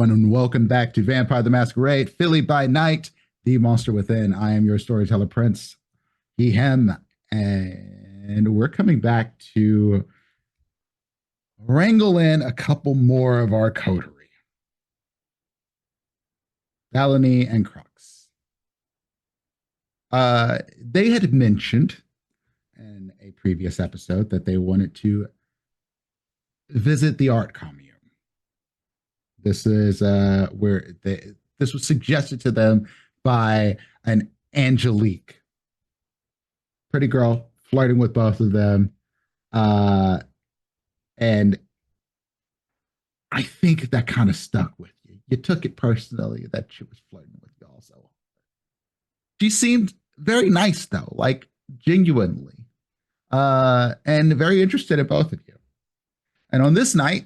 everyone, and welcome back to Vampire the Masquerade, Philly by Night, the Monster Within. I am your storyteller, Prince, he, him, and we're coming back to wrangle in a couple more of our coterie. Melanie and Crux. They had mentioned in a previous episode that they wanted to visit the art commune. This is this was suggested to them by an Angelique, pretty girl flirting with both of them, and I think that kind of stuck with you. You took it personally that she was flirting with you also. She seemed very nice though, like genuinely, and very interested in both of you. And on this night,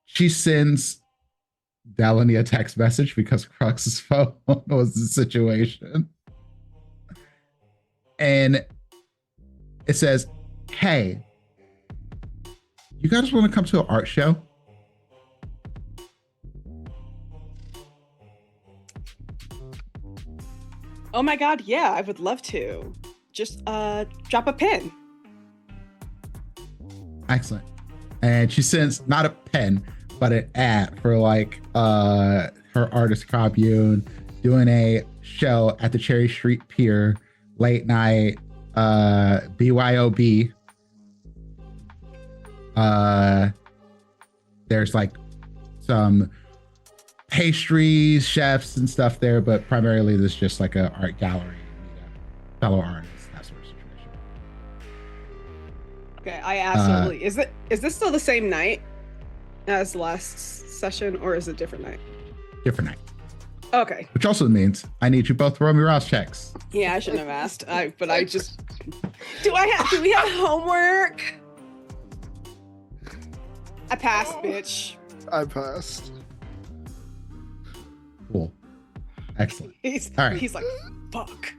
she sends Delaney a text message because Crux's phone was the situation. And it says, "Hey, you guys want to come to an art show?" Oh my god, yeah, I would love to. Just drop a pin. Excellent. And she sends not a pen, but an ad for like her artist commune doing a show at the Cherry Street Pier, late night, BYOB. There's like some pastries, chefs and stuff there, but primarily this is just like an art gallery, fellow artists, that sort of situation. Okay, I absolutely is this still the same night as the last session, or is it a different night? Different night. Okay. Which also means I need you both to roll me Rouse checks. Yeah, I shouldn't have asked. But I just do we have homework? I passed, bitch. I passed. Cool. Excellent. He's like, fuck.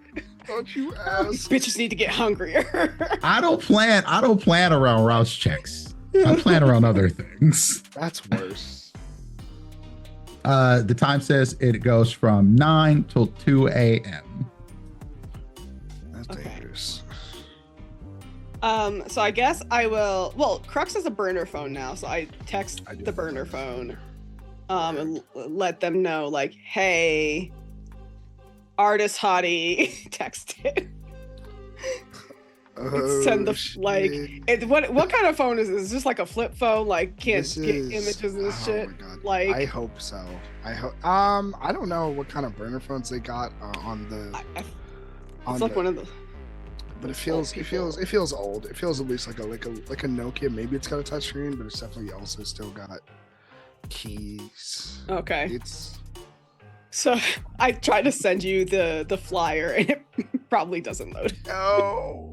Don't you ask? Bitches need to get hungrier. I don't plan around Rouse checks. I plan around other things. That's worse. The time says it goes from 9 till 2 a.m. That's dangerous. So I guess I will. Well, Crux has a burner phone now, so I text the burner phone, and let them know, like, hey, artist hottie, text it. Send the like. What kind of phone is this? Is this like a flip phone? Like can't get images and shit. My God. Like I hope so. I don't know what kind of burner phones they got on the. It's like one of the. But it feels old. It feels at least like a Nokia. Maybe it's got a touchscreen, but it's definitely also still got keys. Okay. So I tried to send you the flyer and it probably doesn't load. No.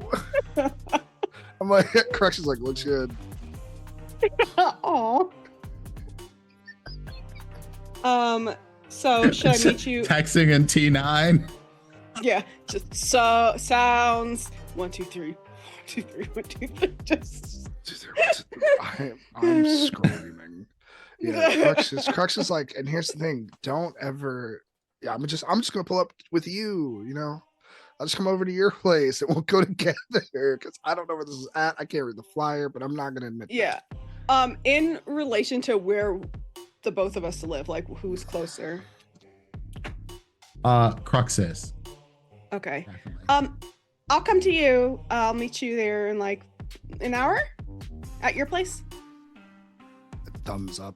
I'm like, Crux is like, looks good. Aw. So should I meet you? Texting in T9. Yeah, just so sounds 1 2 3 1 2 3 1 2 3. Just I'm screaming. Yeah, Crux is like, and here's the thing, don't ever. Yeah, I'm just gonna pull up with you. You know, I'll just come over to your place and we'll go together because I don't know where this is at. I can't read the flyer, but I'm not gonna admit. Yeah. That. In relation to where the both of us live, like who's closer? Crux is. Okay. Definitely. I'll come to you. I'll meet you there in like an hour at your place. Thumbs up.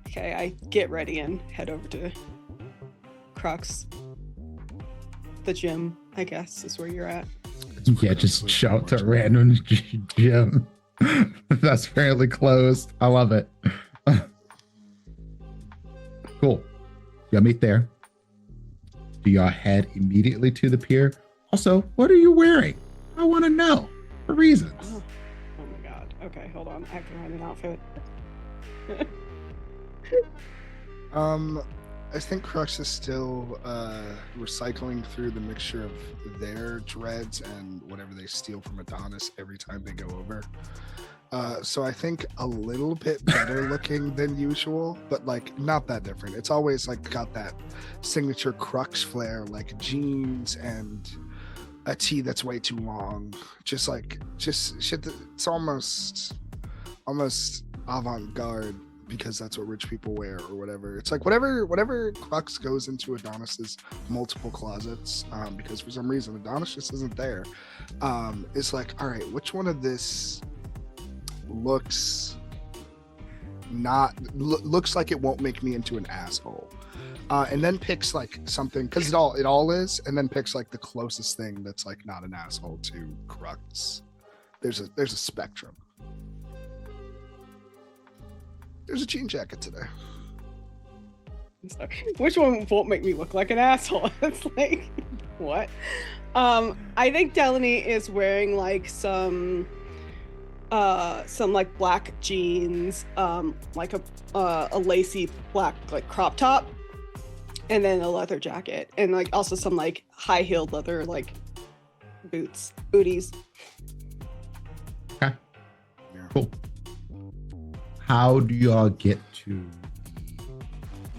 Okay, I get ready and head over to Crux. The gym, I guess, is where you're at. Yeah, just show up to a random gym that's fairly closed. I love it. Cool. Y'all meet there. Do y'all head immediately to the pier? Also, what are you wearing? I want to know for reasons. Oh my god. Okay, hold on. I have to find an outfit. I think Crux is still recycling through the mixture of their dreads and whatever they steal from Adonis every time they go over. So I think a little bit better looking than usual, but like not that different. It's always like got that signature crux flair, like jeans and a tee that's way too long. Just shit. It's almost avant-garde because that's what rich people wear or whatever. It's like whatever crux goes into Adonis's multiple closets, because for some reason Adonis just isn't there. It's like, all right, which one of this looks like it won't make me into an asshole, and then picks like something, because it all is, and then picks like the closest thing that's like not an asshole to crux. There's a spectrum. There's a jean jacket today. So, which one won't make me look like an asshole? It's like, what? I think Delaney is wearing like some like black jeans, like a lacy black like crop top, and then a leather jacket, and like also some like high-heeled leather like booties. Okay. Yeah. Cool. How do y'all get to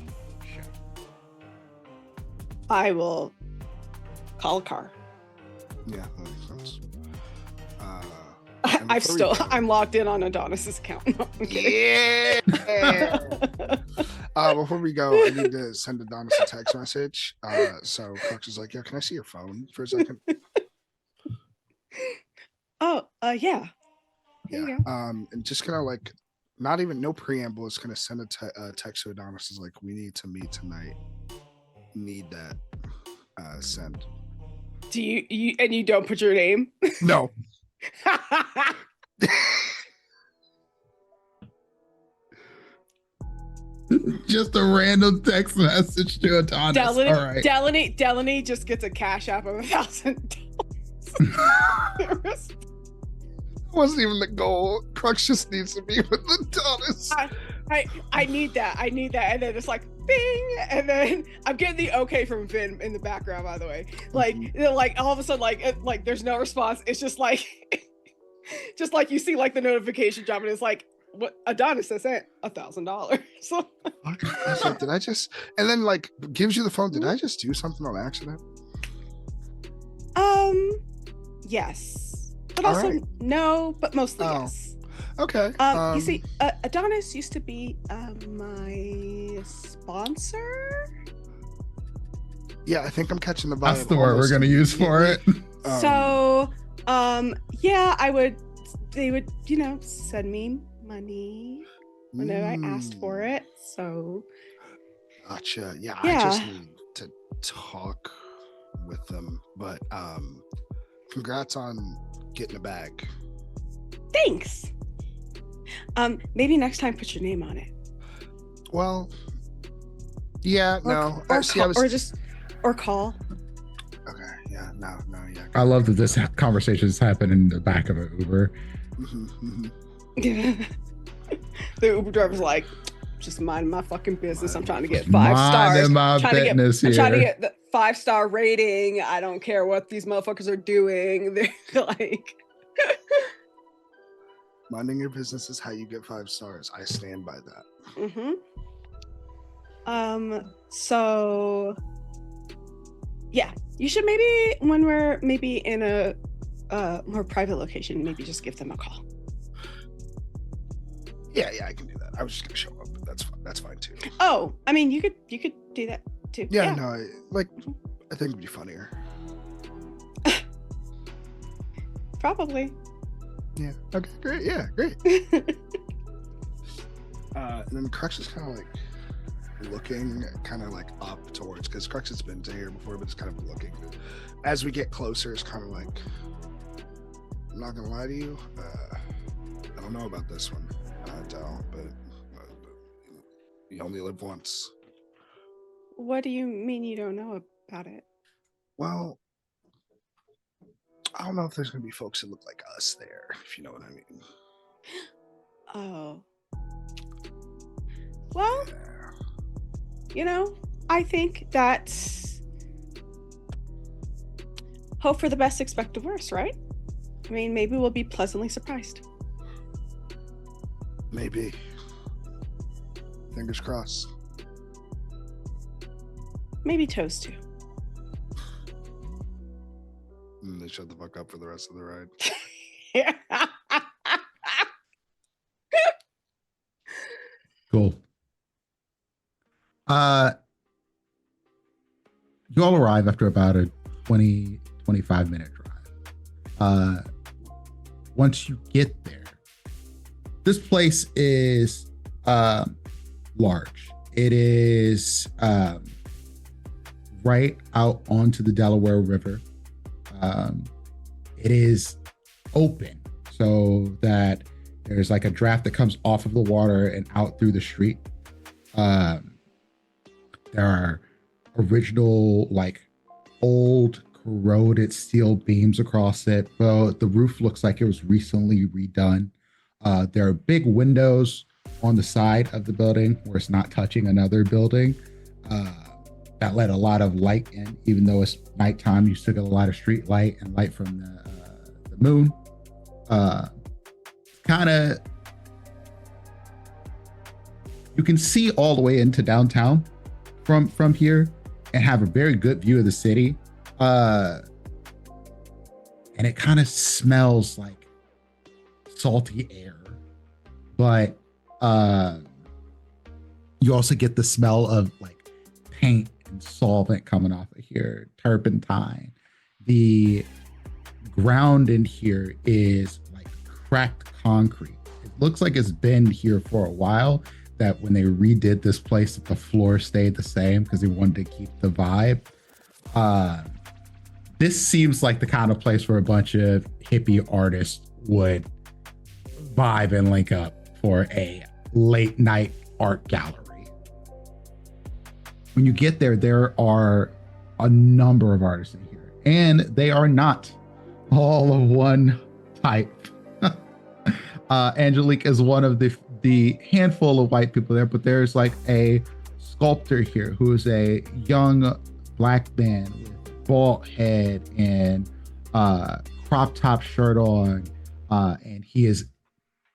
the show? I will call a car. Yeah, that makes sense. I'm locked in on Adonis's account. No, I'm kidding. Yeah. Before we go, I need to send Adonis a text message. So Crux is like, "Yeah, can I see your phone for a second?" Oh, yeah. Yeah. And just gonna like, not even no preamble. It's gonna send a text to Adonis. Is like, "We need to meet tonight. Need that send." Do you and you don't put your name? No. Just a random text message to Adonis. All right. Delaney just gets a cash app of $1,000. Wasn't even the goal. Crux just needs to be with Adonis. I need that. And then it's like bing, and then I'm getting the okay from Vin in the background, by the way. Like, like all of a sudden, like there's no response. It's just like you see like the notification drop, and it's like, what Adonis has sent $1,000. So like, did I just? And then like gives you the phone. Did I just do something on accident? Yes, but also right. No, but mostly yes. Okay. You see, Adonis used to be my sponsor. Yeah, I think I'm catching the vibe. That's the word we're gonna use for it. So, yeah, they would, send me money whenever I asked for it. So. Gotcha. Yeah, I just need to talk with them, but congrats on getting a bag. Thanks. Maybe next time put your name on it. Well, yeah, or call. Okay, yeah, no, yeah. I love that this conversation has happened in the back of an Uber. The Uber driver's like, just mind my fucking business. I'm trying to get 5 stars. I'm trying to get the 5-star rating. I don't care what these motherfuckers are doing. They're like. Minding your business is how you get 5 stars. I stand by that. So yeah, you should maybe, when we're maybe in a more private location, maybe just give them a call. Yeah, I can do that. I was just gonna show up, but that's fine too. Oh, I mean, you could do that too. Yeah. No, I think it'd be funnier. Probably. Yeah. Okay. Great. Yeah. Great. And then Crux is kind of like looking, kind of like up towards, because Crux has been to here before, but it's kind of looking. As we get closer, it's kind of like, I'm not gonna lie to you. I don't know about this one, Del, but you only live once. What do you mean you don't know about it? Well, I don't know if there's gonna be folks that look like us there, if you know what I mean. Oh. Well, yeah. I think that hope for the best, expect the worst, right? I mean, maybe we'll be pleasantly surprised. Maybe. Fingers crossed. Maybe toes too. And they shut the fuck up for the rest of the ride. Yeah. Cool. You all arrive after about a 20, 25-minute drive. Once you get there, this place is large. It is right out onto the Delaware River. It is open so that there's like a draft that comes off of the water and out through the street. There are original, like, old corroded steel beams across it, but the roof looks like it was recently redone. There are big windows on the side of the building where it's not touching another building. That let a lot of light in, even though it's nighttime. You still get a lot of street light and light from the moon. Kind of, you can see all the way into downtown from here and have a very good view of the city. And it kind of smells like salty air, but you also get the smell of like paint and solvent coming off of here, turpentine. The ground in here is like cracked concrete. It looks like it's been here for a while, that when they redid this place, the floor stayed the same because they wanted to keep the vibe. This seems like the kind of place where a bunch of hippie artists would vibe and link up for a late night art gallery. When you get there, there are a number of artists in here, and they are not all of one type. Angelique is one of the handful of white people there, but there's like a sculptor here who is a young black man with bald head and crop top shirt on, and he is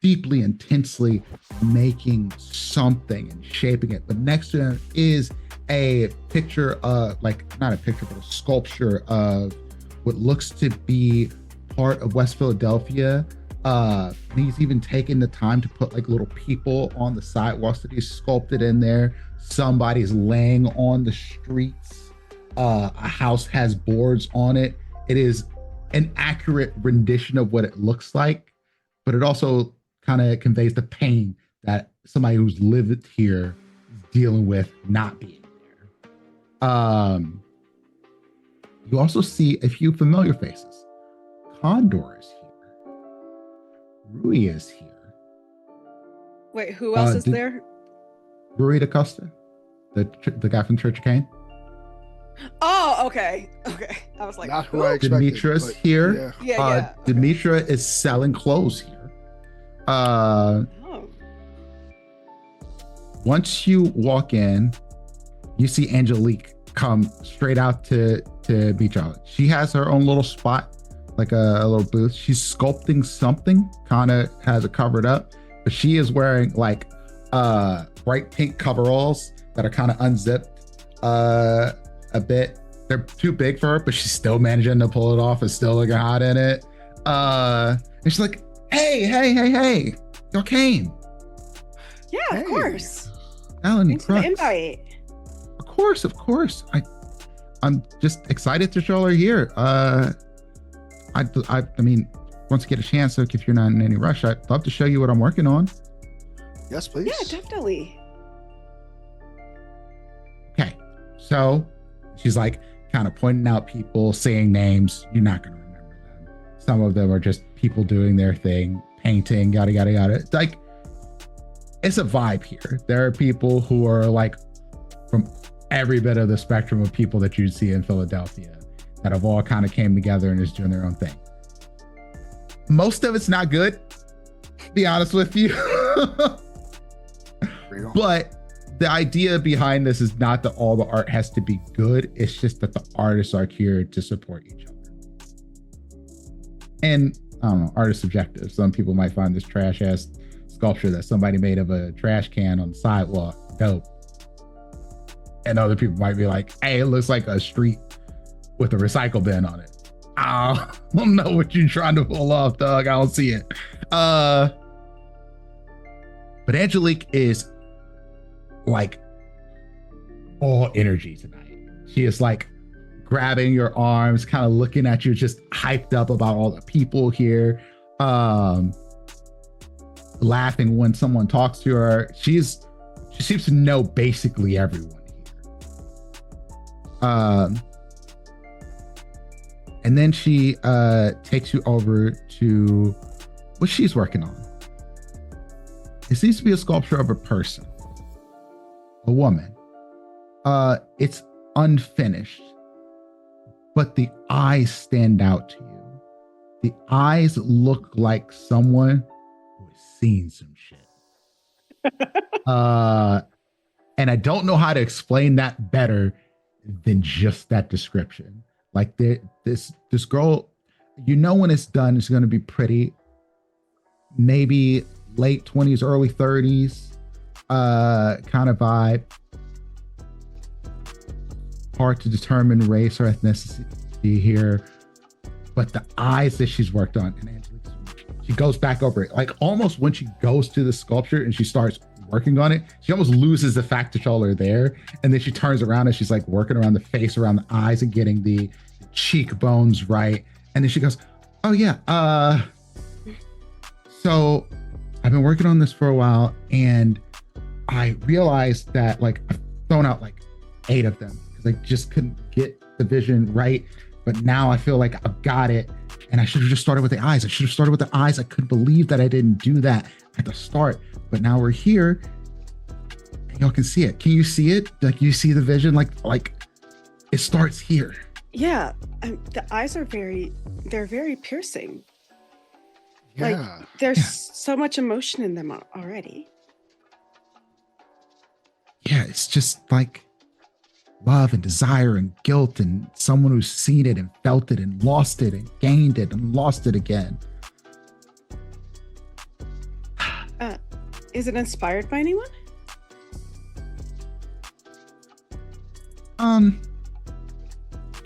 deeply, intensely making something and shaping it. But next to him is a picture of, like, not a picture, but a sculpture of what looks to be part of West Philadelphia. And he's even taken the time to put like little people on the sidewalks that he's sculpted in there. Somebody's laying on the streets. A house has boards on it. It is an accurate rendition of what it looks like, but it also kind of conveys the pain that somebody who's lived here is dealing with not being there. You also see a few familiar faces. Condor is here. Rui is here. Wait, who else is there? Rui DaCosta, the guy from Church of Cain. Oh, okay. Okay. I was like, not who I expected. Demetra's here. Yeah. Okay. Demetra is selling clothes here. Once you walk in, you see Angelique come straight out to meet y'all. She has her own little spot, like a little booth. She's sculpting something, kind of has it covered up, but she is wearing like bright pink coveralls that are kind of unzipped a bit. They're too big for her, but she's still managing to pull it off and still looking hot in it. And she's like, hey, y'all came. Yeah, of course. Melanie, thanks for the invite. Of course. I'm just excited that y'all are here. I mean, once you get a chance, like, if you're not in any rush, I'd love to show you what I'm working on. Yes, please. Yeah, definitely. Okay, so she's like kind of pointing out people, saying names. You're not going to remember them. Some of them are just people doing their thing, painting, yada, yada, yada. It's like, it's a vibe here. There are people who are like from every bit of the spectrum of people that you'd see in Philadelphia that have all kind of came together and is doing their own thing. Most of it's not good, to be honest with you. But the idea behind this is not that all the art has to be good. It's just that the artists are here to support each other. And I don't know, art is subjective. Some people might find this trash ass sculpture that somebody made of a trash can on the sidewalk. Dope. And other people might be like, hey, it looks like a street with a recycle bin on it. I don't know what you're trying to pull off, dog. I don't see it. But Angelique is like all energy tonight. She is like grabbing your arms, kind of looking at you, just hyped up about all the people here. Laughing when someone talks to her. She seems to know basically everyone here. And then she takes you over to what she's working on. It seems to be a sculpture of a person, a woman. It's unfinished, but the eyes stand out to you. The eyes look like someone who has seen some shit. And I don't know how to explain that better than just that description. Like this girl, you know, when it's done, it's going to be pretty, maybe late 20s, early 30s, kind of vibe. Hard to determine race or ethnicity here, but the eyes that she's worked on, and Angelique, she goes back over it. Like almost when she goes to the sculpture and she starts working on it, she almost loses the fact that y'all are there. And then she turns around and she's like working around the face, around the eyes, and getting the cheekbones right. And then she goes, oh yeah, so I've been working on this for a while, and I realized that like I've thrown out like 8 of them because I just couldn't get the vision right. But now I feel like I've got it, and I should have just started with the eyes. I should have started with the eyes. I couldn't believe that I didn't do that at the start. But now we're here, and y'all can see it. Can you see it? Like you see the vision? Like it starts here. Yeah, the eyes are they're very piercing. Yeah. Like there's so much emotion in them already. Yeah, it's just like love and desire and guilt, and someone who's seen it and felt it and lost it and gained it and lost it again. Is it inspired by anyone?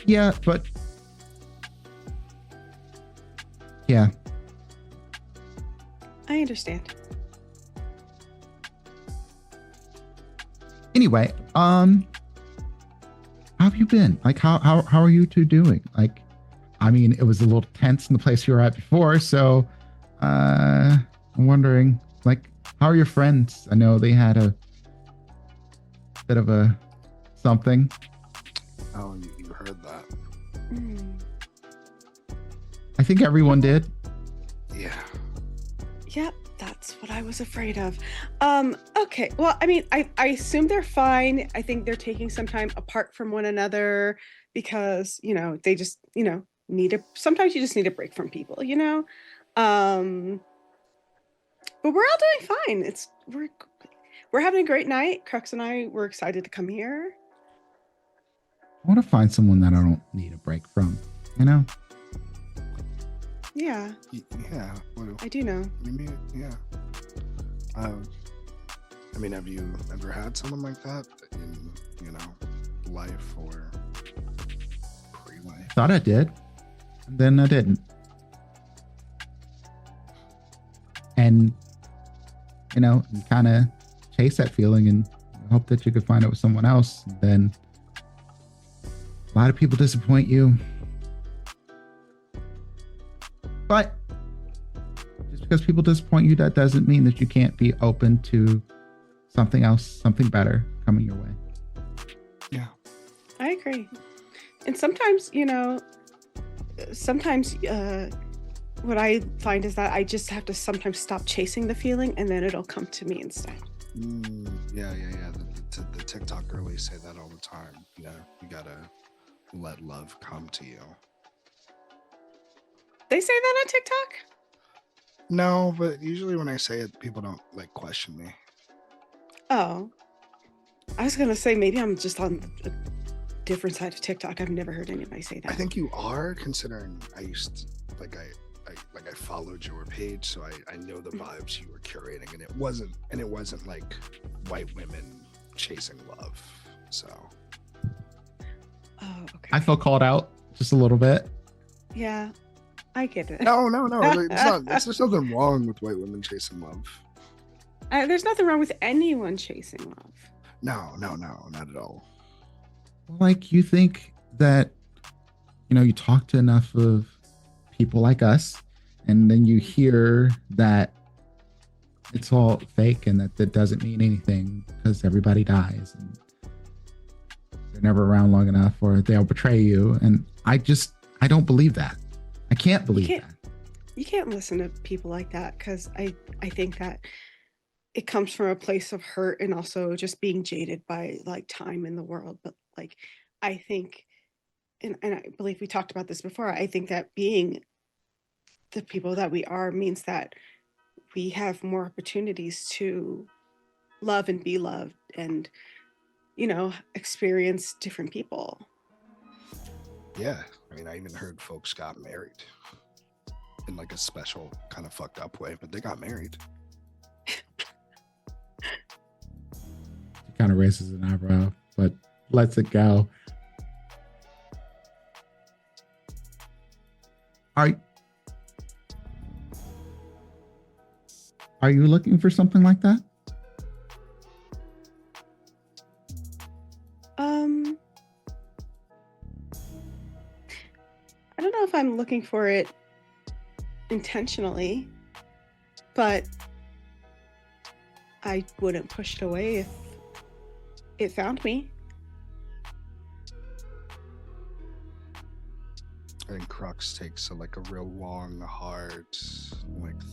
Yeah, but yeah. I understand. Anyway, how have you been? Like, how are you two doing? Like, I mean, it was a little tense in the place you were at before, so I'm wondering, like, how are your friends? I know they had a bit of a something. Oh, you heard that? I think everyone did. Yeah. Yep, that's what I was afraid of. Okay. Well, I mean, I assume they're fine. I think they're taking some time apart from one another because, you know, they just, you know, sometimes you just need a break from people, you know? But we're all doing fine. We're having a great night. Crux and I were excited to come here. I want to find someone that I don't need a break from, you know? Yeah. Yeah. I do know. Yeah. I mean, have you ever had someone like that in, you know, life or pre-life? Thought I did, and then I didn't. And, you know, you kind of chase that feeling and hope that you could find it with someone else. And then a lot of people disappoint you. But just because people disappoint you, that doesn't mean that you can't be open to something else, something better coming your way. Yeah. I agree. And sometimes, you know, what I find is that I just have to sometimes stop chasing the feeling, and then it'll come to me instead. Yeah. The TikTok girlies say that all the time. You know, you gotta let love come to you. They say that on TikTok? No, but usually when I say it, people don't like question me. Oh. I was gonna say maybe I'm just on a different side of TikTok. I've never heard anybody say that. I think you are, considering I used to, like, I like I followed your page, so I know the vibes you were curating, and it wasn't like white women chasing love. So Oh, okay. I felt called out just a little bit. Yeah, I get it. no, there's nothing wrong with white women chasing love. There's nothing wrong with anyone chasing love. No, not at all. Like, you think that, you talk to enough of people like us, and then you hear that it's all fake and that doesn't mean anything because everybody dies and they're never around long enough, or they'll betray you. And I don't believe that. I can't believe that. You can't listen to people like that, because I think that it comes from a place of hurt and also just being jaded by like time in the world. But like, I think, and I believe we talked about this before, I think that being the people that we are means that we have more opportunities to love and be loved and, experience different people. Yeah, I mean, I even heard folks got married in like a special kind of fucked up way, but they got married. He kind of raises an eyebrow, but lets it go. Are you looking for something like that? I don't know if I'm looking for it intentionally, but I wouldn't push it away if it found me. I think Crux takes a real long, hard,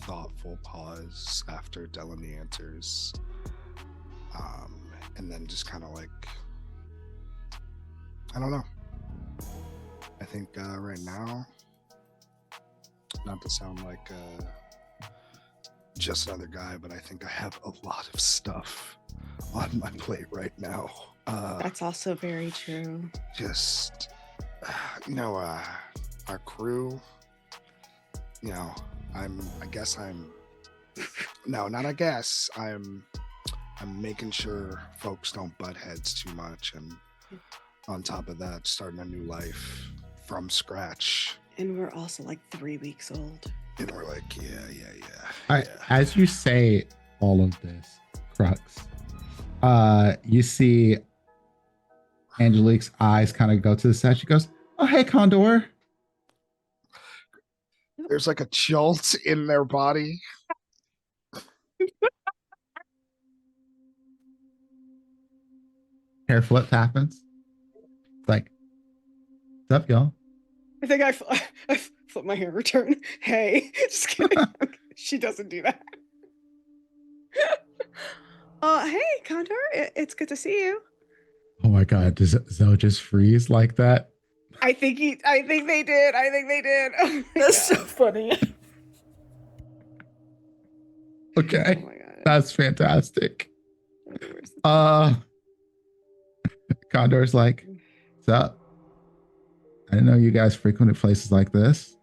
thoughtful pause after Delaney answers, and then just kind of I don't know. I think right now, not to sound like just another guy, but I think I have a lot of stuff on my plate right now. That's also very true. Just, our crew, I'm making sure folks don't butt heads too much, and on top of that, starting a new life from scratch. And we're also 3 weeks old. And we're yeah. All right, as you say all of this, Crux, you see Angelique's eyes kind of go to the side. She goes, "Oh, hey, Condor." There's a jolt in their body. Hair flip happens. It's what's up, y'all? I think I flip my hair, return. Hey, just kidding. She doesn't do that. Hey, Condor, it's good to see you. Oh my God, does Zoe just freeze like that? I think they did. Oh That's so funny. Okay, oh my God. That's fantastic. Condor's like, "What's up? I didn't know you guys frequented places like this."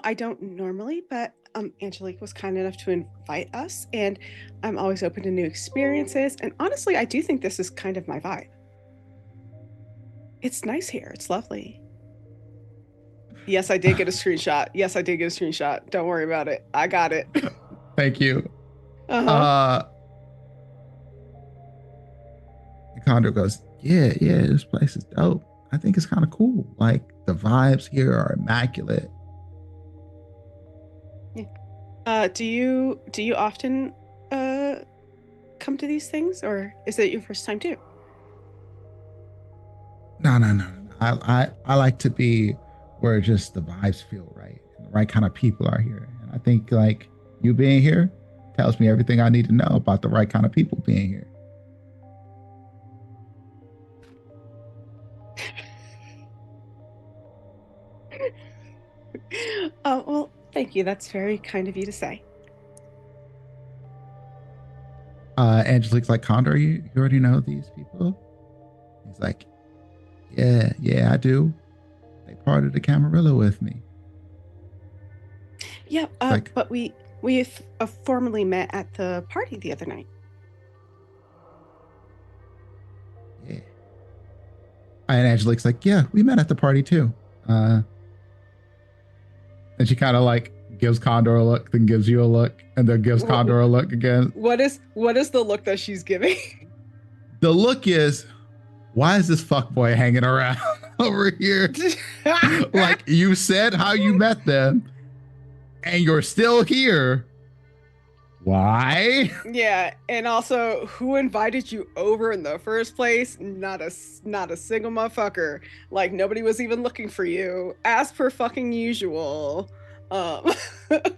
I don't normally, but Angelique was kind enough to invite us, and I'm always open to new experiences. And honestly, I do think this is kind of my vibe. It's nice here. It's lovely. Yes, I did get a screenshot. Don't worry about it. I got it. Thank you. Uh-huh. Condor goes, yeah, this place is dope. I think it's kind of cool. The vibes here are immaculate. Yeah. Do you often come to these things, or is it your first time too? No. I like to be where just the vibes feel right and the right kind of people are here. And I think you being here tells me everything I need to know about the right kind of people being here. Oh, well, thank you. That's very kind of you to say. Angelique's like, "Condor, you already know these people?" He's like, yeah, I do. They parted the Camarilla with me. Yeah, Like, but we formally met at the party the other night. yeah. And Angelique's like, yeah, we met at the party too. And she kind of like gives Condor a look, then gives you a look, and then gives Condor a look again. What is the look that she's giving? The look is, why is this fuckboy hanging around over here? Like, you said how you met them, and you're still here. Why? Yeah, and also, who invited you over in the first place? Not a single motherfucker. Like, nobody was even looking for you, as per fucking usual. Um, And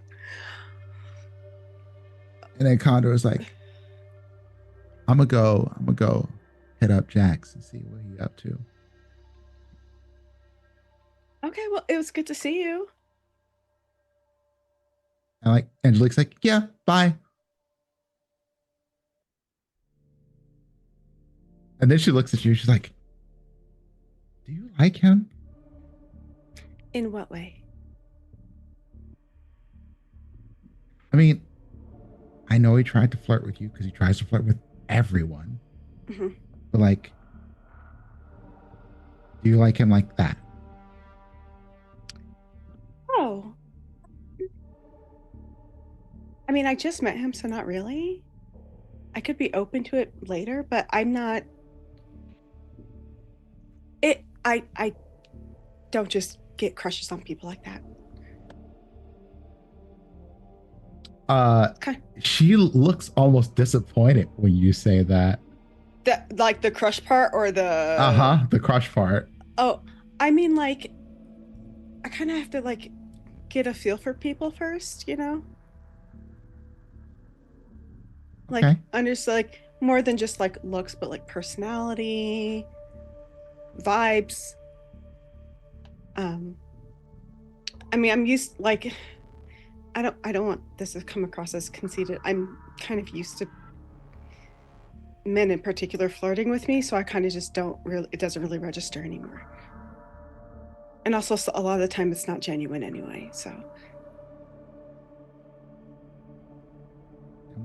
then Condor is like, I'm gonna go hit up Jax and see what he up to. okay, well, it was good to see you. And like Angelique's like, yeah, bye. And then she looks at you, she's like, do you like him? In what way? I mean, I know he tried to flirt with you because he tries to flirt with everyone. Mm-hmm. But like, do you like him like that? Oh, I mean, I just met him, so not really. I could be open to it later, but I'm not. I don't just get crushes on people like that. Okay. She looks almost disappointed when you say that. Like the crush part or the The crush part. Oh, I mean, like, I kind of have to like get a feel for people first, you know? Like Okay. understand, like, more than just like looks, but like personality, vibes. I mean, I'm used, like, I don't want this to come across as conceited. I'm kind of used to men in particular flirting with me, so I kind of just don't really, it doesn't really register anymore. And also, a lot of the time it's not genuine anyway, so.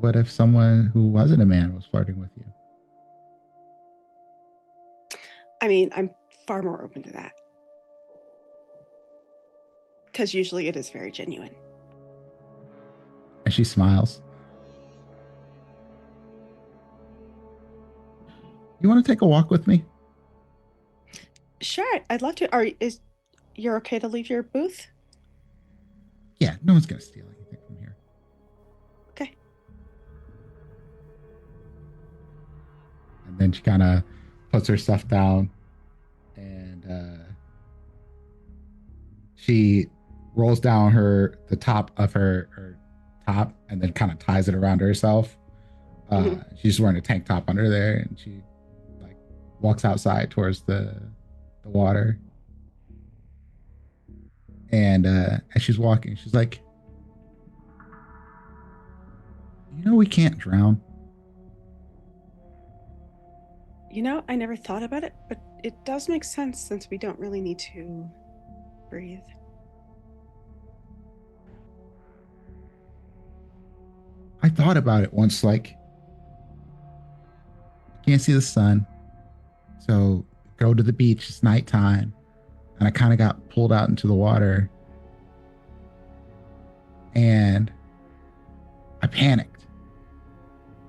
What if someone who wasn't a man was flirting with you? I mean, I'm far more open to that. Because usually it is very genuine. And she smiles. You want to take a walk with me? Sure, I'd love to. You're okay to leave your booth? Yeah, no one's gonna steal anything from here. Okay. And then she kind of puts her stuff down, and she rolls down the top of her top, and then kind of ties it around herself. She's wearing a tank top under there, and she like walks outside towards the water. And as she's walking, she's like, you know, we can't drown. You know, I never thought about it, but it does make sense since we don't really need to breathe. I thought about it once, like, can't see the sun. So go to the beach, it's nighttime. And I kind of got pulled out into the water. And I panicked.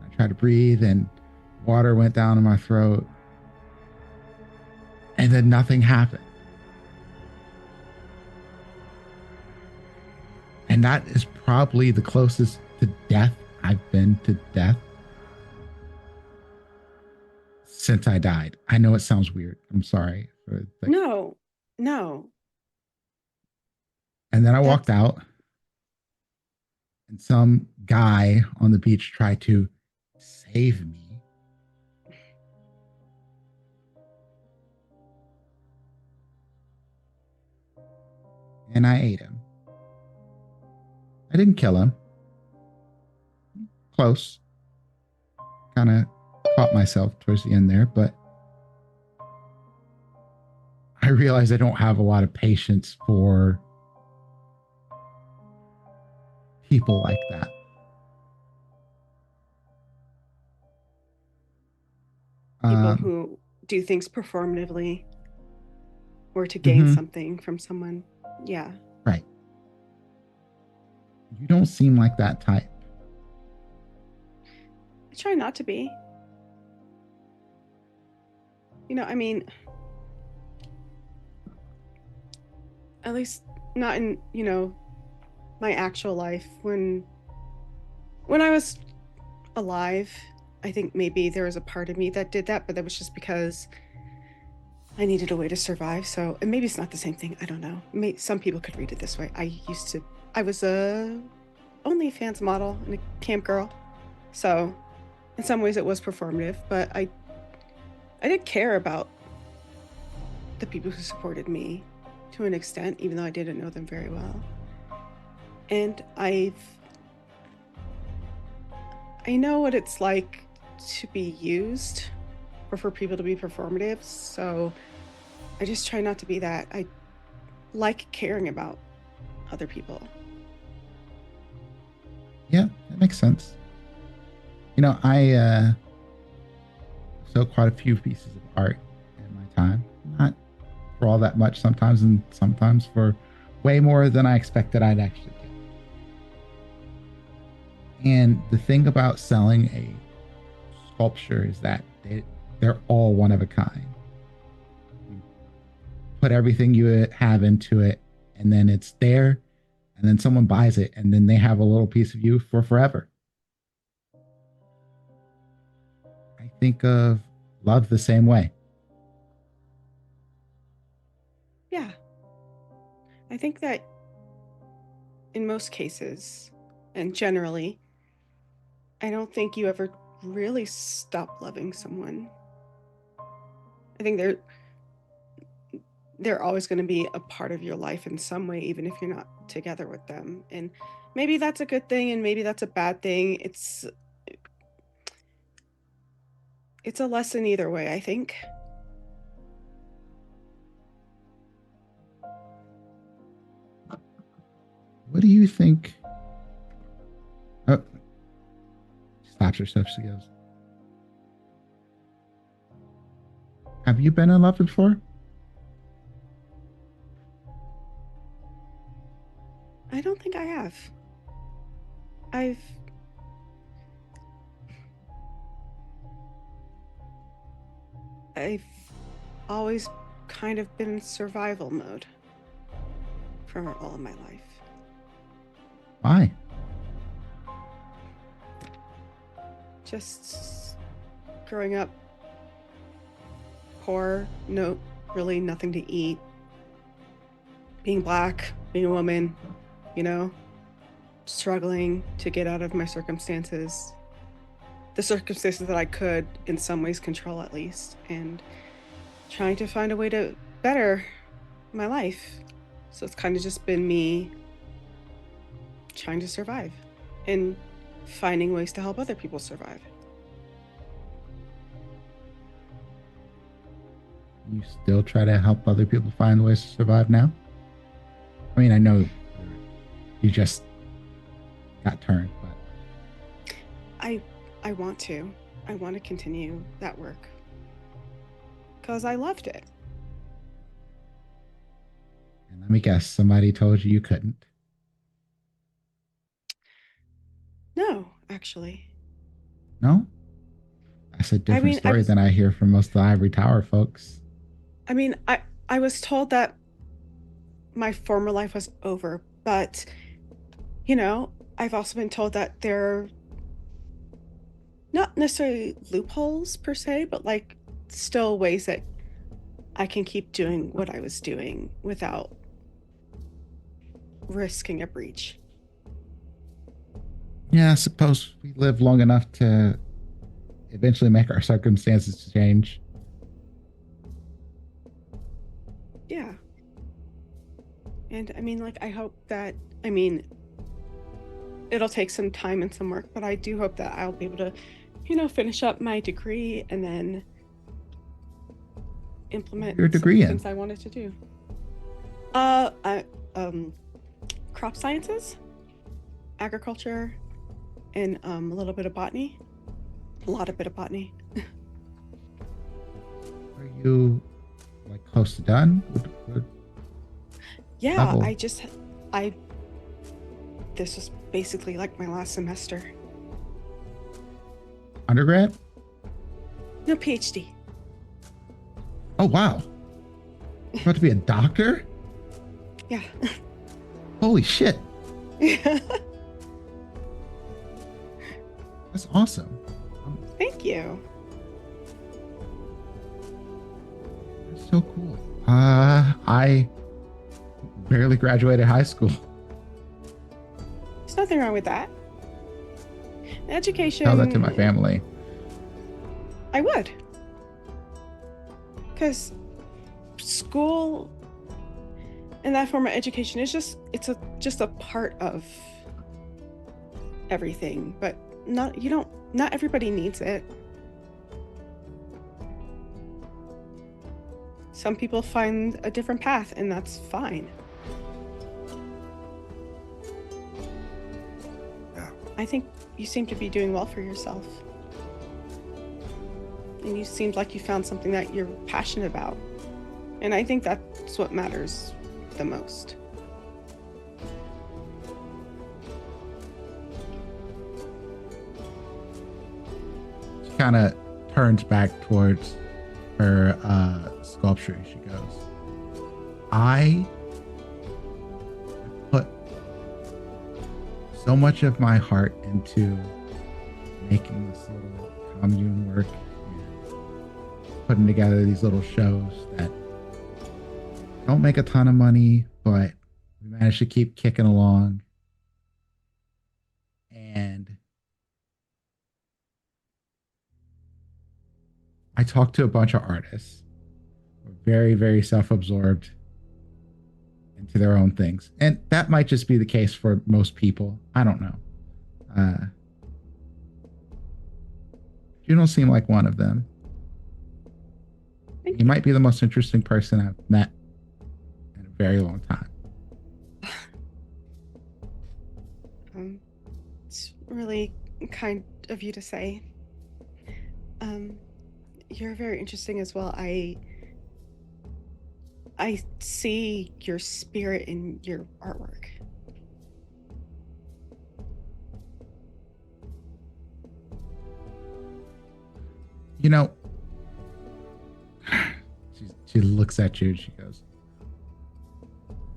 I tried to breathe, and water went down in my throat. And then nothing happened. And that is probably the closest to death I've been to death since I died. I know it sounds weird. I'm sorry. No. And then I walked out, and some guy on the beach tried to save me. And I ate him. I didn't kill him. Close. Kind of caught myself towards the end there, but I realized I don't have a lot of patience for people like that. People who do things performatively or to gain Mhm. something from someone. Yeah. Right. You don't seem like that type. I try not to be. You know, I mean, at least not in, you know, my actual life. When I was alive, I think maybe there was a part of me that did that, but that was just because I needed a way to survive. So, and maybe it's not the same thing. I don't know. Some people could read it this way. I was a OnlyFans model and a camp girl. So, in some ways, it was performative, but I did care about the people who supported me to an extent, even though I didn't know them very well. And I know what it's like to be used or for people to be performative. So I just try not to be that. I like caring about other people. Yeah, that makes sense. You know, I sold quite a few pieces of art in my time. Not for all that much sometimes, and sometimes for way more than I expected I'd actually get. And the thing about selling a sculpture is that they're all one of a kind. You put everything you have into it, and then it's there, and then someone buys it, and then they have a little piece of you for forever. I think of love the same way. Yeah. I think that in most cases, and generally, I don't think you ever really stop loving someone. I think they're always going to be a part of your life in some way, even if you're not together with them. And maybe that's a good thing, and maybe that's a bad thing. It's a lesson either way, I think. What do you think? Oh, she stops herself. She goes, "Have you been in love before?" I don't think I have. I've I've always kind of been in survival mode for all of my life. Why? Just growing up poor, no, really nothing to eat, being black, being a woman, you know, struggling to get out of my circumstances, the circumstances that I could in some ways control at least, and trying to find a way to better my life. So it's kind of just been me trying to survive and finding ways to help other people survive. You still try to help other people find ways to survive now? I mean, I know you just got turned, but I want to. I want to continue that work because I loved it. and let me guess, somebody told you couldn't. No, actually. No? That's a I different mean, I story was than I hear from most of the Ivory Tower folks. I mean, I was told that my former life was over, but you know, I've also been told that there are not necessarily loopholes per se, but like still ways that I can keep doing what I was doing without risking a breach. Yeah, I suppose we live long enough to eventually make our circumstances change. Yeah. And I mean, like, I hope that, I mean, it'll take some time and some work, but I do hope that I'll be able to, you know, finish up my degree and then implement Your some of degree the in? things I wanted to do. I crop sciences. agriculture and a little bit of botany. A lot of bit of botany. Are you like close to done? Yeah, Level? this was basically like my last semester. Undergrad? No, PhD. Oh wow. You're about to be a doctor? Yeah. Holy shit. That's awesome. Thank you. That's so cool. I barely graduated high school. There's nothing wrong with that. Education. Tell that to my family. I would. Because school and that form of education is just a part of everything, but not everybody needs it. Some people find a different path, and that's fine. Yeah. I think you seem to be doing well for yourself. And you seemed like you found something that you're passionate about. And I think that's what matters the most. She kind of turns back towards her sculpture. She goes, I put so much of my heart into making this little commune work and putting together these little shows that don't make a ton of money, but we managed to keep kicking along. And I talked to a bunch of artists who are very, very self-absorbed into their own things. And that might just be the case for most people. I don't know. You don't seem like one of them. You might be the most interesting person I've met in a very long time. It's really kind of you to say. You're very interesting as well. I see your spirit in your artwork. You know, she looks at you and she goes,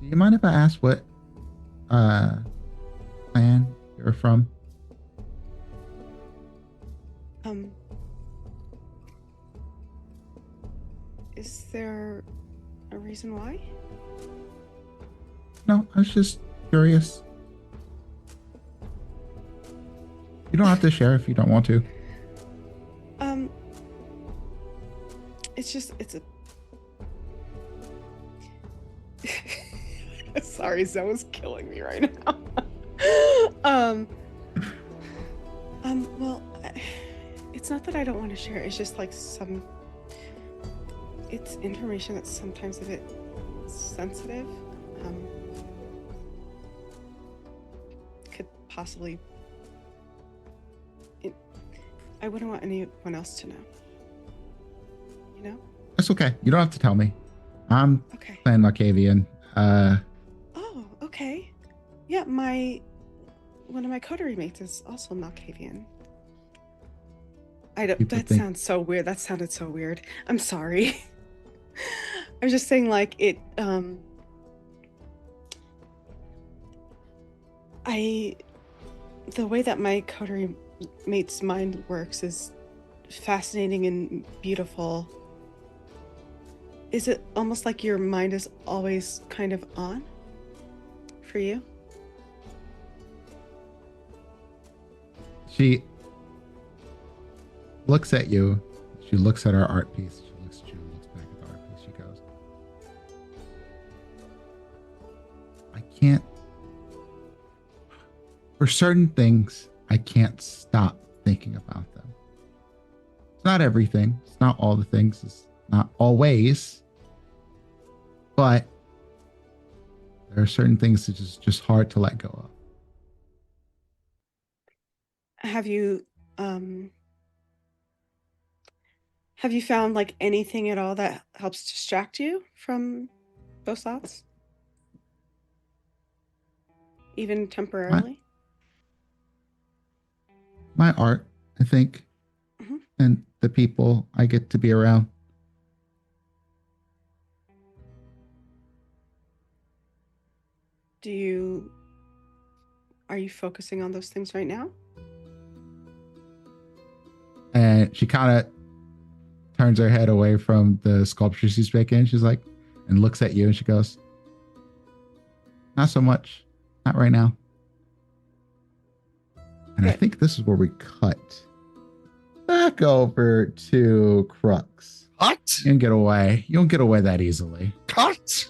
do you mind if I ask what clan you're from? Is there a reason why? No, I was just curious. You don't have to share if you don't want to. It's a sorry, Zoe's killing me right now. Well, it's not that I don't want to share, it's just like it's information that's sometimes a bit sensitive. Could possibly I wouldn't want anyone else to know. You know? That's okay. You don't have to tell me. I'm Okay. Clan Malkavian. Oh, okay. Yeah, one of my coterie mates is also Malkavian. That sounds so weird. That sounded so weird. I'm sorry. I was just saying, like, the way that my coterie mate's mind works is fascinating and beautiful. Is it almost like your mind is always kind of on for you? She looks at you. She looks at her art piece. She looks at you, looks back at the art piece. She goes, I can't, for certain things, I can't stop thinking about them. It's not everything. It's not all the things. It's not always. But there are certain things that is just hard to let go of. Have you found like anything at all that helps distract you from those thoughts? Even temporarily? My art, I think, Mhm. and the people I get to be around. Are you focusing on those things right now? And she kind of turns her head away from the sculpture she's making. She's like, and looks at you and she goes, not so much. Not right now. And I Good. think this is where we cut back over to Crux. Cut? You don't get away. You don't get away that easily. Cut?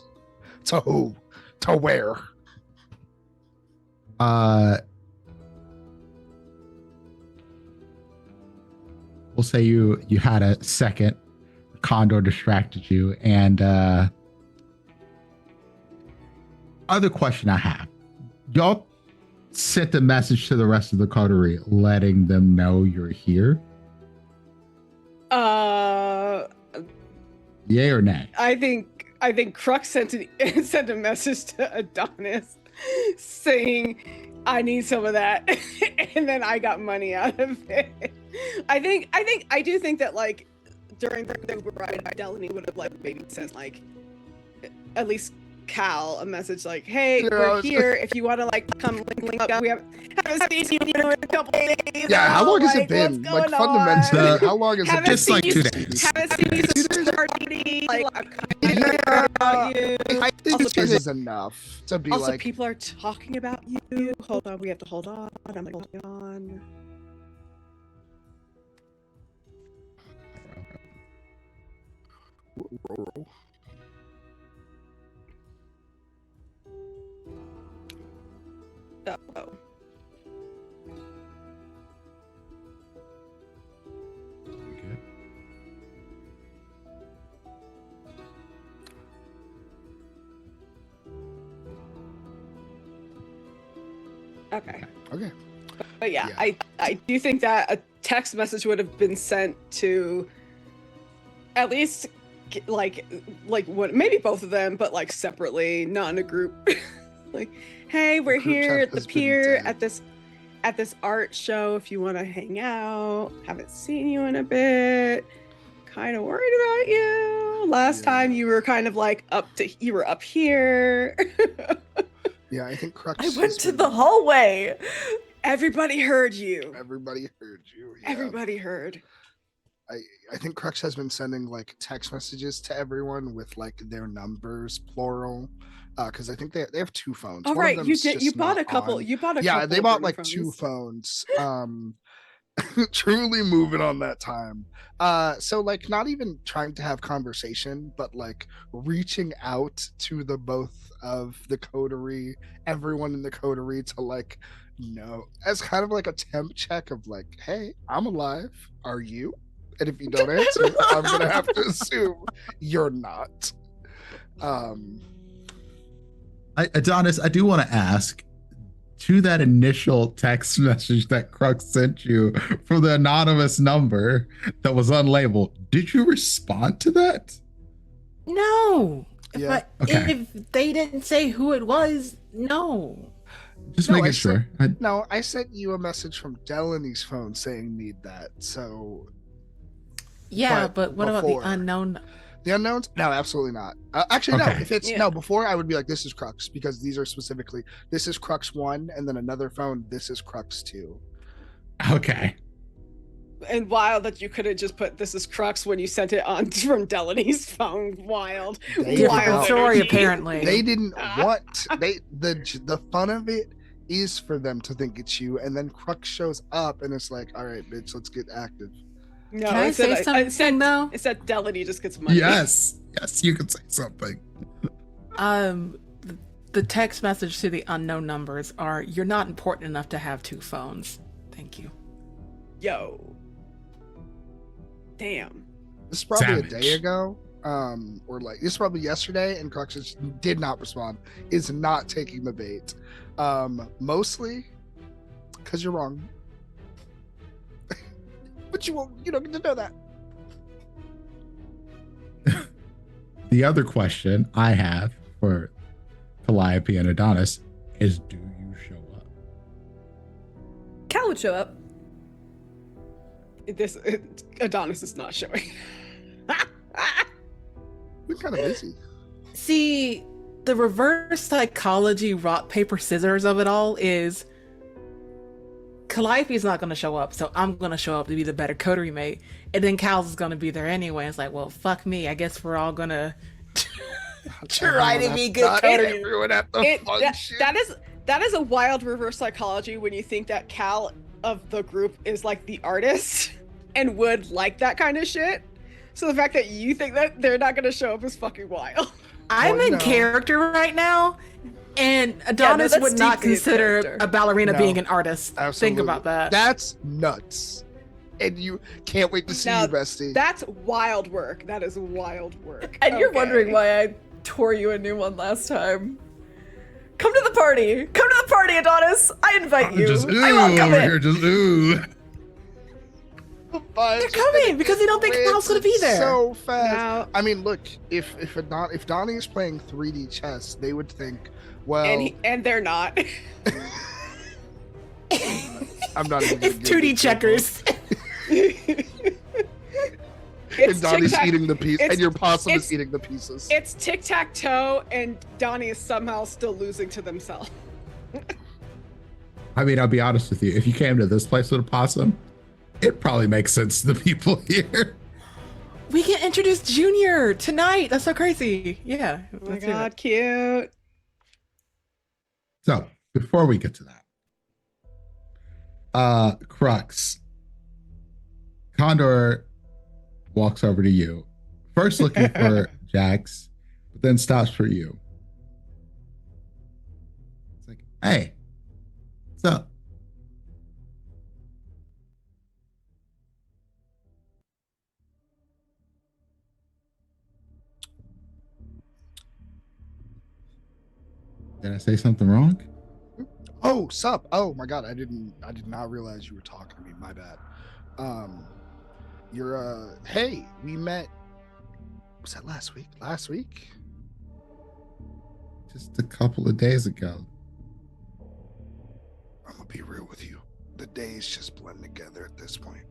To who? To where? We'll say you had a second. Condor distracted you, and other question I have: y'all sent a message to the rest of the coterie, letting them know you're here. Yay or nay? I think Crux sent a message to Adonis saying, "I need some of that," and then I got money out of it. I do think that like during the ride, Delaney would have like maybe sent like at least Cal a message like, "Hey, we're here. If you want to like come link up, we haven't seen you in a couple days." Yeah, how long has it Like, been? what's Like going fundamentally, on? how long has it been? Just like 2 days. Haven't seen you since party. Like, I'm kind of about you. I think Also, this is enough to be Also, like. people are talking about you. Hold on, we have to hold on. I'm like, holding on. Oh. Okay. Okay. But yeah, I do think that a text message would have been sent to at least like what, maybe both of them, but like separately, not in a group. Like, hey, we're here at the Pier at this art show. If you want to hang out, haven't seen you in a bit. Kind of worried about you. Last time you were kind of like you were up here. Yeah, I think Crux. I went to the hallway. Everybody heard you. Everybody heard you. Yeah. Everybody heard. I think Crux has been sending like text messages to everyone with like their numbers plural, because I think they have 2 phones. All right, you did. You bought a couple. You bought a couple. Yeah, they bought like phones. 2 phones. Truly moving on that time. So like not even trying to have conversation, but like reaching out to the both of the coterie, everyone in the coterie to like as kind of like a temp check of like, hey, I'm alive. Are you? And if you don't answer, I'm gonna have to assume you're not. Adonis, I do want to ask, to that initial text message that Crux sent you from the anonymous number that was unlabeled, did you respond to that? No. Yeah. If they didn't say who it was, no. Just making sure. I sent you a message from Delaney's phone saying need that. So yeah, but what about the unknown? The unknowns? No, absolutely not. Actually, Okay. no. If it's before I would be like, this is Crux, because these are specifically, this is Crux 1, and then another phone, this is Crux 2. Okay. And wild that you could have just put this is Crux when you sent it on from Delaney's phone. Wild. Different story, apparently. They didn't want the fun of it is for them to think it's you, and then Crux shows up and it's like, all right, bitch, let's get active. No, can I say something though? It said Delaney just gets money. Yes, you can say something. The text message to the unknown numbers are, you're not important enough to have 2 phones. Thank you. Yo. Damn. This is probably Savage. a day ago. Or like this is probably yesterday, and Crux just did not respond, is not taking the bait. Mostly because you're wrong. But you don't get to know that. The other question I have for Calliope and Adonis is, do you show up? Cal would show up. Adonis is not showing. We're kind of busy. See, the reverse psychology rock, paper, scissors of it all is Calliope's not going to show up, so I'm going to show up to be the better coterie mate. And then Cal's is going to be there anyway. It's like, well, fuck me. I guess we're all going to try to be good coterie. Everyone at the function. That is a wild reverse psychology when you think that Cal of the group is like the artist and would like that kind of shit. So the fact that you think that they're not going to show up is fucking wild. I'm in character right now, and Adonis would not consider a ballerina being an artist. Absolutely. Think about that. That's nuts. And you can't wait to see you, bestie. That's wild work. That is wild work. And you're wondering why I tore you a new one last time. Come to the party. Come to the party, Adonis. I invite you. I welcome it. Here, just ooh. They're coming because they don't think Cal's gonna be there. So fast. Now, I mean, look, if Donnie is playing 3D chess, they would think, well, and they're not. I'm not even. It's 2D checkers. And Donnie's eating the piece, and your possum is eating the pieces. It's tic-tac-toe, and Donnie is somehow still losing to themselves. I mean, I'll be honest with you. If you came to this place with a possum, it probably makes sense to the people here. We get introduced Junior tonight. That's so crazy. Yeah. Oh my god, cute. So before we get to that, Crux, Condor walks over to you, first looking for Jax, but then stops for you. It's like, hey, what's up? Did I say something wrong? Oh, sup? Oh my god, I did not realize you were talking to me. My bad. Hey, we met. Was that last week? Last week? Just a couple of days ago. I'm gonna be real with you. The days just blend together at this point.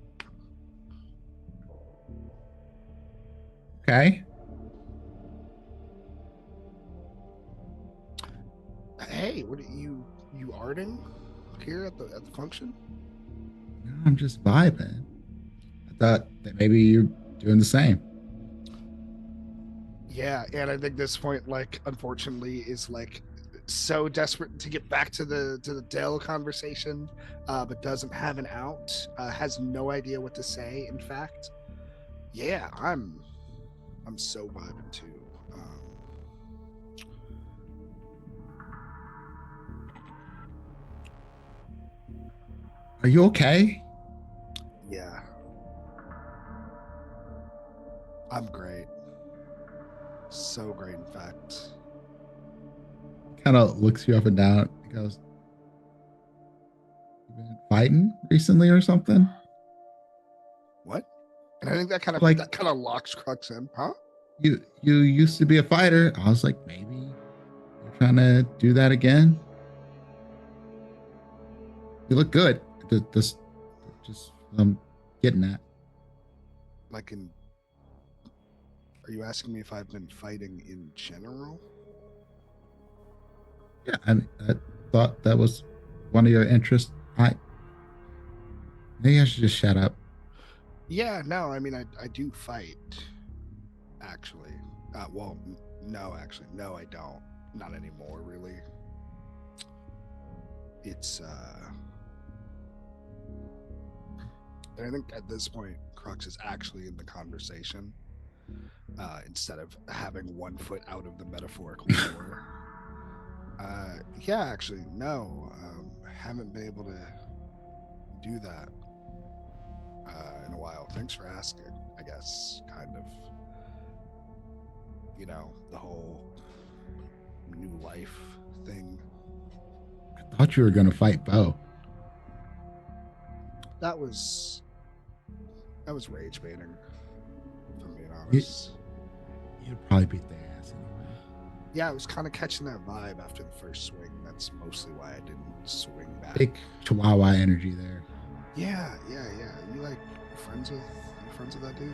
Okay. Hey, what are you arting here at the function? No, I'm just vibing. I thought that maybe you're doing the same. Yeah, and I think this point, like, unfortunately, is like so desperate to get back to the Dell conversation, but doesn't have an out. Has no idea what to say. In fact, yeah, I'm so vibing too. Are you okay? Yeah, I'm great. So great, in fact. Kind of looks you up and down. He goes, "You been fighting recently or something?" What? And I think that kind of locks Crux in, huh? You used to be a fighter. I was like, maybe you're trying to do that again. You look good. Just I'm getting at. Like in. Are you asking me if I've been fighting in general? Yeah, I thought that was one of your interests. Maybe I should just shut up. Yeah, no, I mean, I do fight, actually. Well, no, actually, no, I don't. Not anymore, really. It's, I think at this point, Crux is actually in the conversation, instead of having one foot out of the metaphorical door. Yeah, actually, no, haven't been able to do that in a while. Thanks for asking, I guess, kind of, the whole new life thing. I thought you were going to fight Bo. That was That was rage baiting. If I'm being honest. You'd probably beat their ass anyway. Yeah, I was kind of catching that vibe after the first swing. That's mostly why I didn't swing back. Big Chihuahua energy there. Yeah. You like friends with that dude?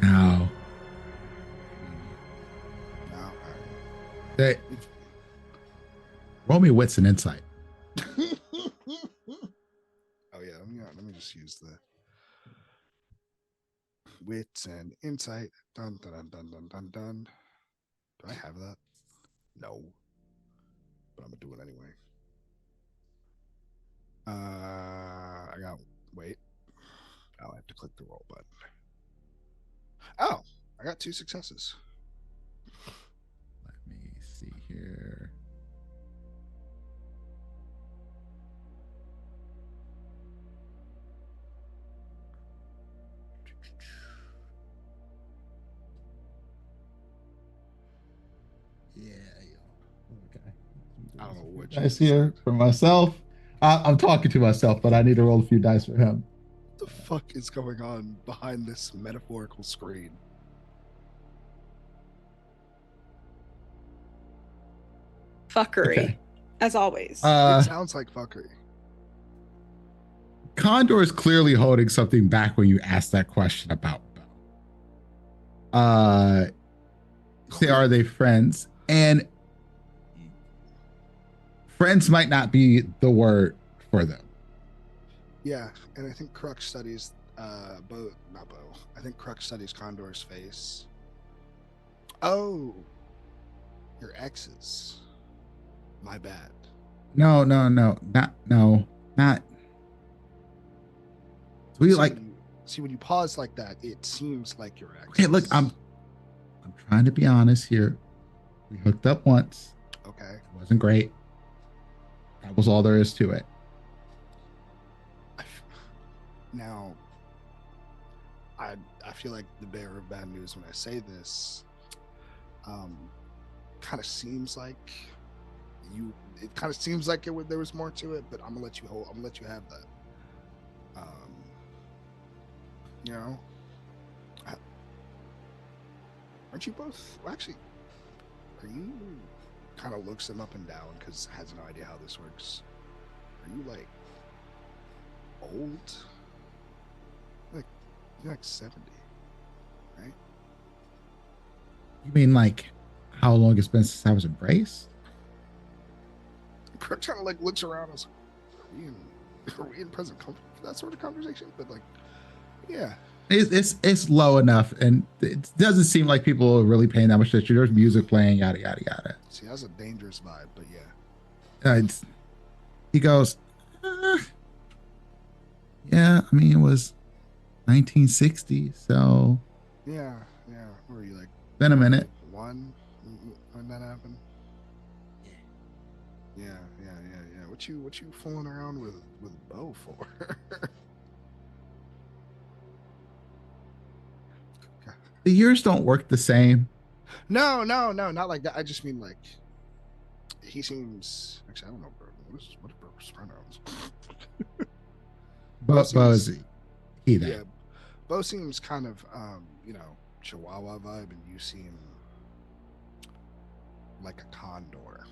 No. No. All They, roll me wits and insight. right. Oh yeah. Let me just use the wits and insight. Dun dun dun dun dun dun dun. Do I have that? No. But I'm gonna do it anyway. I got wait. Oh, I have to click the roll button. Oh, I got 2 successes. Let me see here. Yeah. Okay. I don't know what Dice here for myself. I'm talking to myself, but I need to roll a few dice for him. What the fuck is going on behind this metaphorical screen? Fuckery, Okay. as always. It sounds like fuckery. Condor is clearly holding something back when you ask that question about Bo. Say, are they friends? And friends might not be the word for them. Yeah, and I think Crux studies not Bo. I think Crux studies Condor's face. Oh, your exes. My bad. No, not. We See, like. when you pause like that, it seems like your exes. Okay, look, I'm trying to be honest here. We hooked up once. Okay. It wasn't great. That was all there is to it. Now, I feel like the bearer of bad news when I say this. Kind of seems like it kind of seems like there was more to it, but I'm gonna let you have that. You know, aren't you both? Well, actually, are you? Kind of looks him up and down because has no idea how this works. Are you like old? You're like 70, right? You mean like how long it's been since I was embraced? Kirk kind of like looks around and is like, are we in present comfort for that sort of conversation? But like, yeah. It's low enough, and it doesn't seem like people are really paying that much attention. There's music playing, yada yada yada. See, that's a dangerous vibe, but yeah. He goes, yeah. I mean, it was 1960, so Yeah. What were you like? Been a minute. One when that happened. Yeah. What you fooling around with Bo for? The years don't work the same. No, not like that. I just mean like he seems. Actually, I don't know, bro. What are Bro's pronouns? Bo's he that. Yeah, Bo seems kind of Chihuahua vibe, and you seem like a condor.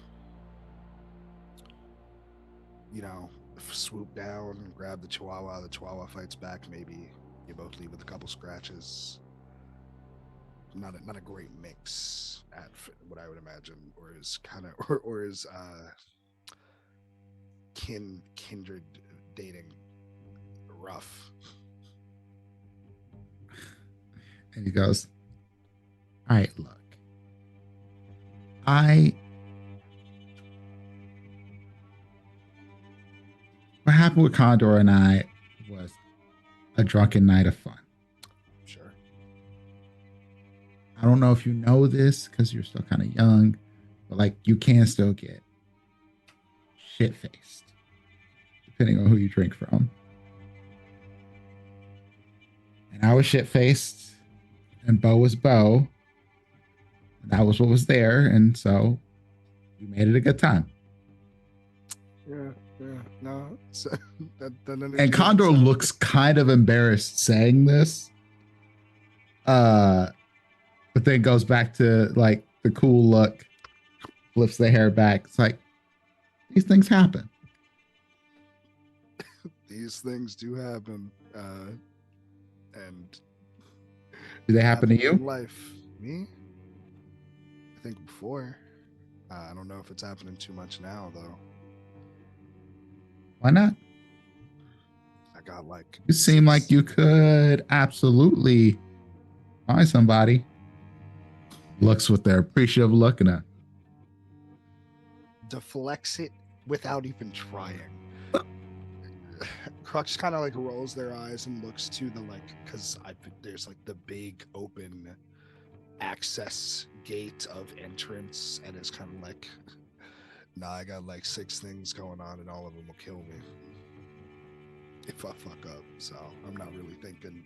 You know, swoop down, grab the Chihuahua. The Chihuahua fights back. Maybe you both leave with a couple scratches. Not a great mix at what I would imagine, or is kind of or is kindred dating rough. And he goes, all right, look, what happened with Condor and I was a drunken night of fun. Sure. I don't know if you know this because you're still kind of young, but like you can still get shit faced depending on who you drink from. And I was shit faced, and Bo was Bo. And that was what was there, and so we made it a good time. Yeah. No, So that energy And doesn't Condor sound- looks kind of embarrassed saying this. But then goes back to like the cool look, flips the hair back. It's like, these things happen. These things do happen. And Do they happen to in you? life. Me? I think before. I don't know if it's happening too much now though. Why not? I got like You seem like you could absolutely find somebody. Looks with their appreciative look and a deflects it without even trying. Crux kind of like rolls their eyes and looks to the like, because there's like the big open access gate of entrance, and it's kind of like, nah, I got like 6 things going on, and all of them will kill me if I fuck up. So I'm not really thinking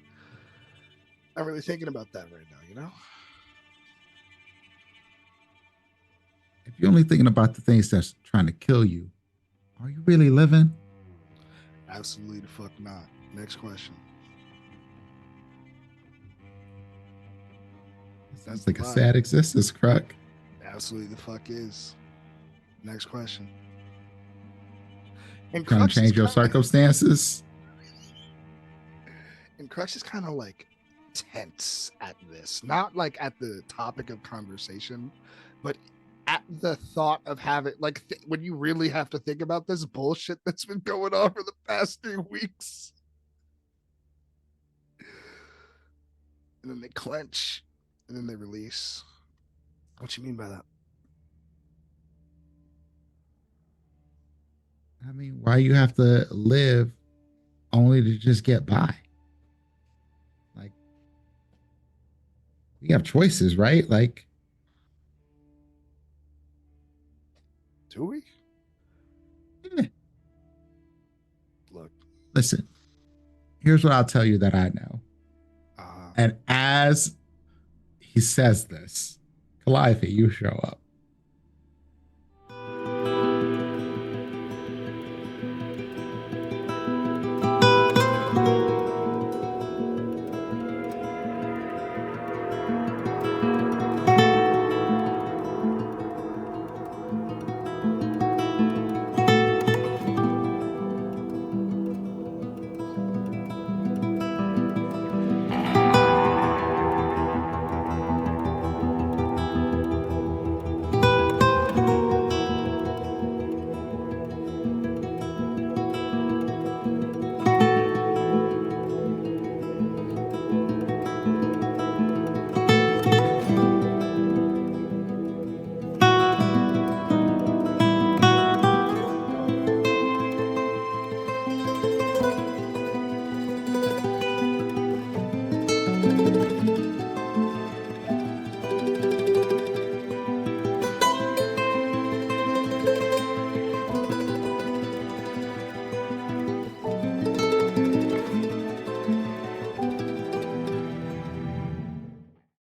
about that right now, you know. if you're only thinking about the things that's trying to kill you, are you really living? Absolutely the fuck not. Next question. Sounds like a sad existence, Kruk. Absolutely the fuck is. Next question. And Trying to change your circumstances. And Crux is kind of like tense at this, not like at the topic of conversation, but at the thought of having like when you really have to think about this bullshit that's been going on for the past 3 weeks. And then they clench and then they release. What you mean by that? I mean, why you have to live only to just get by? Like, we have choices, right? Like, Do we? eh. Look. Listen, here's what I'll tell you that I know. And as he says this, Calliope, you show up.